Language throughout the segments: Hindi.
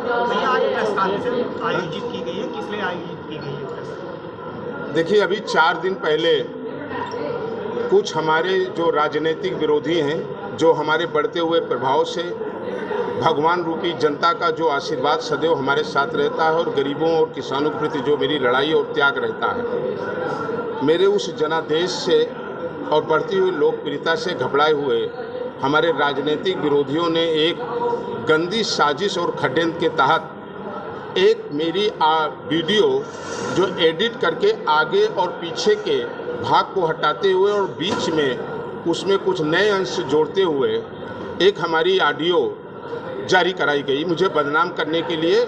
भैया आज प्रेस कॉन्फ्रेंस आयोजित की गई है, किस लिए आयोजित की गई है प्रेस? देखिए, अभी 4 दिन पहले कुछ हमारे जो राजनीतिक विरोधी हैं, जो हमारे बढ़ते हुए प्रभाव से भगवान रूपी जनता का जो आशीर्वाद सदैव हमारे साथ रहता है और गरीबों और किसानों के प्रति जो मेरी लड़ाई और त्याग रहता है, मेरे उस जनादेश से और बढ़ती हुई लोकप्रियता से घबराए हुए हमारे राजनीतिक विरोधियों ने एक गंदी साजिश और षड्यंत्र के तहत एक मेरी वीडियो जो एडिट करके आगे और पीछे के भाग को हटाते हुए और बीच में उसमें कुछ नए अंश जोड़ते हुए एक हमारी ऑडियो जारी कराई गई, मुझे बदनाम करने के लिए,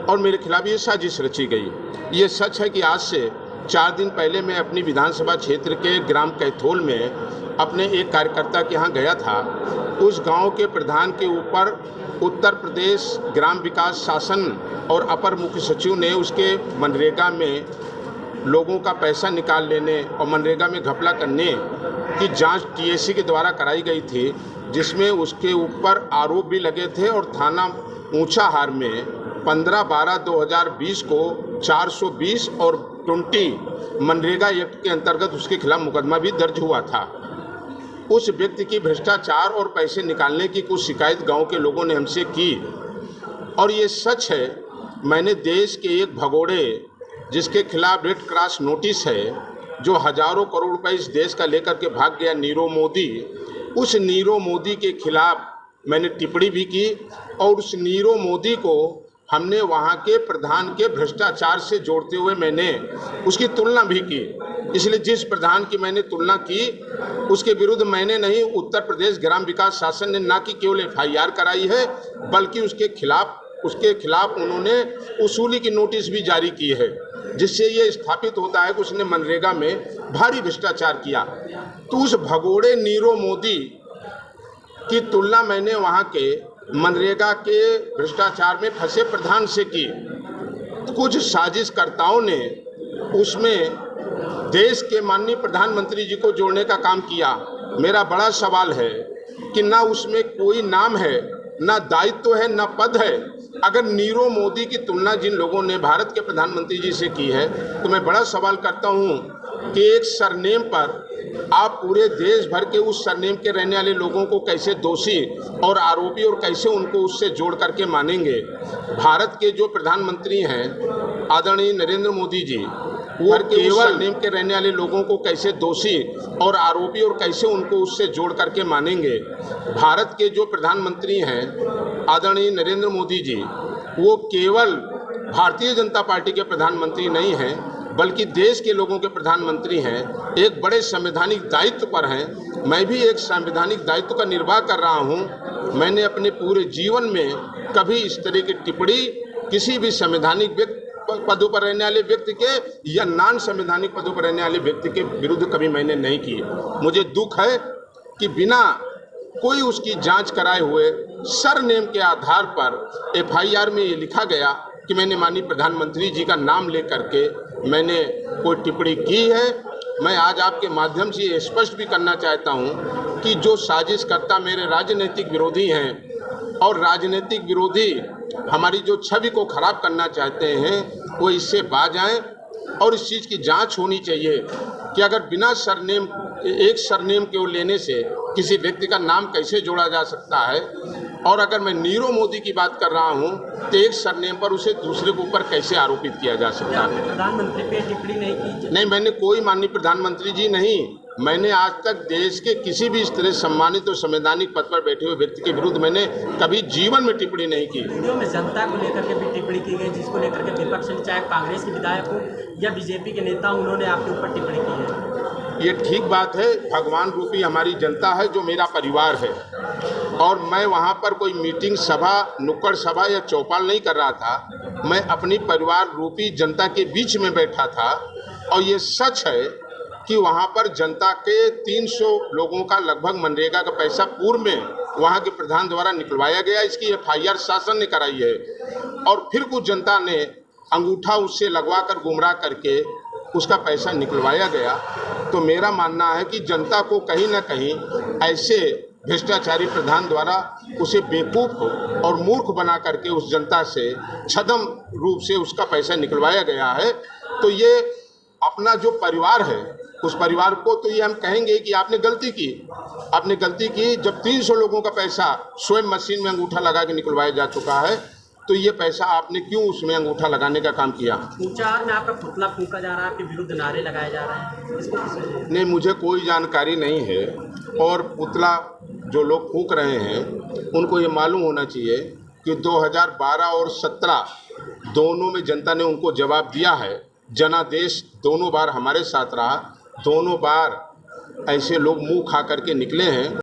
और मेरे खिलाफ ये साजिश रची गई। ये सच है कि आज से 4 दिन पहले मैं अपनी विधानसभा क्षेत्र के ग्राम कैथोल में अपने एक कार्यकर्ता के यहाँ गया था। उस गांव के प्रधान के ऊपर उत्तर प्रदेश ग्राम विकास शासन और अपर मुख्य सचिव ने उसके मनरेगा में लोगों का पैसा निकाल लेने और मनरेगा में घपला करने की जांच टीएससी के द्वारा कराई गई थी, जिसमें उसके ऊपर आरोप भी लगे थे और थाना ऊंचाहार में 15/12/2020 को 420 और 20 मनरेगा एक्ट के अंतर्गत उसके खिलाफ मुकदमा भी दर्ज हुआ था। उस व्यक्ति की भ्रष्टाचार और पैसे निकालने की कुछ शिकायत गांव के लोगों ने हमसे की, और ये सच है। मैंने देश के एक भगोड़े जिसके खिलाफ रेड क्रॉस नोटिस है, जो हजारों करोड़ रुपए इस देश का लेकर के भाग गया, नीरव मोदी, उस नीरव मोदी के खिलाफ मैंने टिप्पणी भी की, और उस नीरव मोदी को हमने वहाँ के प्रधान के भ्रष्टाचार से जोड़ते हुए मैंने उसकी तुलना भी की। इसलिए जिस प्रधान की मैंने तुलना की उसके विरुद्ध मैंने नहीं, उत्तर प्रदेश ग्राम विकास शासन ने ना कि केवल FIR कराई है, बल्कि उसके खिलाफ उन्होंने वसूली की नोटिस भी जारी की है, जिससे ये स्थापित होता है कि उसने मनरेगा में भारी भ्रष्टाचार किया। तो उस भगोड़े नीरव मोदी की तुलना मैंने वहाँ के मनरेगा के भ्रष्टाचार में फंसे प्रधान से की। कुछ साजिशकर्ताओं ने उसमें देश के माननीय प्रधानमंत्री जी को जोड़ने का काम किया। मेरा बड़ा सवाल है कि ना उसमें कोई नाम है, ना दायित्व है, ना पद है। अगर नीरव मोदी की तुलना जिन लोगों ने भारत के प्रधानमंत्री जी से की है, तो मैं बड़ा सवाल करता हूं कि एक सरनेम पर आप पूरे देश भर के उस सरनेम के रहने वाले लोगों को कैसे दोषी और आरोपी और कैसे उनको उससे जोड़ करके मानेंगे। भारत के जो प्रधानमंत्री हैं आदरणीय नरेंद्र मोदी जी, वो केवल सरनेम के रहने वाले लोगों को कैसे दोषी और आरोपी और कैसे उनको उससे जोड़ करके मानेंगे। भारत के जो प्रधानमंत्री हैं आदरणीय नरेंद्र मोदी जी, वो केवल भारतीय जनता पार्टी के प्रधानमंत्री नहीं हैं, बल्कि देश के लोगों के प्रधानमंत्री हैं, एक बड़े संवैधानिक दायित्व पर हैं। मैं भी एक संवैधानिक दायित्व का निर्वाह कर रहा हूं। मैंने अपने पूरे जीवन में कभी इस तरह की टिप्पणी किसी भी संवैधानिक पदों पर रहने वाले व्यक्ति के या नॉन संवैधानिक पदों पर रहने वाले व्यक्ति के विरुद्ध कभी मैंने नहीं की। मुझे दुख है कि बिना कोई उसकी जांच कराए हुए सरनेम के आधार पर FIR में ये लिखा गया कि मैंने माननीय प्रधानमंत्री जी का नाम लेकर के मैंने कोई टिप्पणी की है। मैं आज आपके माध्यम से ये स्पष्ट भी करना चाहता हूं कि जो साजिशकर्ता मेरे राजनीतिक विरोधी हैं और राजनीतिक विरोधी हमारी जो छवि को खराब करना चाहते हैं, वो इससे बाज आएं, और इस चीज़ की जांच होनी चाहिए कि अगर बिना सरनेम, एक सरनेम के लेने से किसी व्यक्ति का नाम कैसे जोड़ा जा सकता है। और अगर मैं नीरव मोदी की बात कर रहा हूं तो एक सरनेम पर उसे दूसरे के ऊपर कैसे आरोपित किया जा सकता है। प्रधानमंत्री पे टिप्पणी नहीं की? नहीं, मैंने कोई माननीय प्रधानमंत्री जी नहीं, मैंने आज तक देश के किसी भी इस तरह सम्मानित और संवैधानिक पद पर बैठे हुए व्यक्ति के विरुद्ध मैंने कभी जीवन में टिप्पणी नहीं की। वीडियो में जनता को लेकर के भी टिप्पणी की गई, जिसको लेकर के विपक्ष ने, चाहे कांग्रेस के विधायक हो या बीजेपी के नेता, उन्होंने आपके ऊपर टिप्पणी की है। ये ठीक बात है। भगवान रूपी हमारी जनता है जो मेरा परिवार है, और मैं वहाँ पर कोई मीटिंग सभा, नुक्कड़ सभा या चौपाल नहीं कर रहा था। मैं अपनी परिवार रूपी जनता के बीच में बैठा था, और ये सच है कि वहाँ पर जनता के 300 लोगों का लगभग मनरेगा का पैसा पूर्व में वहाँ के प्रधान द्वारा निकलवाया गया। इसकी FIR शासन ने कराई है, और फिर कुछ जनता ने अंगूठा उससे लगवा कर गुमराह करके उसका पैसा निकलवाया गया। तो मेरा मानना है कि जनता को कहीं ना कहीं ऐसे भ्रष्टाचारी प्रधान द्वारा उसे बेवकूफ़ और मूर्ख बना करके उस जनता से छद्म रूप से उसका पैसा निकलवाया गया है। तो ये अपना जो परिवार है, उस परिवार को तो ये हम कहेंगे कि आपने गलती की। आपने गलती की जब 300 लोगों का पैसा स्वयं मशीन में अंगूठा लगा के निकलवाया जा चुका है, तो ये पैसा आपने क्यों उसमें अंगूठा लगाने का काम किया? ऊंचाहार में आपका पुतला फूंका जा रहा है, आपके विरुद्ध नारे लगाए जा रहे हैं, इसको किस वजह से? नहीं, मुझे कोई जानकारी नहीं है। और पुतला जो लोग फूंक रहे हैं उनको ये मालूम होना चाहिए कि 2012 और 17 दोनों में जनता ने उनको जवाब दिया है। जनादेश दोनों बार हमारे साथ रहा, दोनों बार ऐसे लोग मुंह खा करके निकले हैं।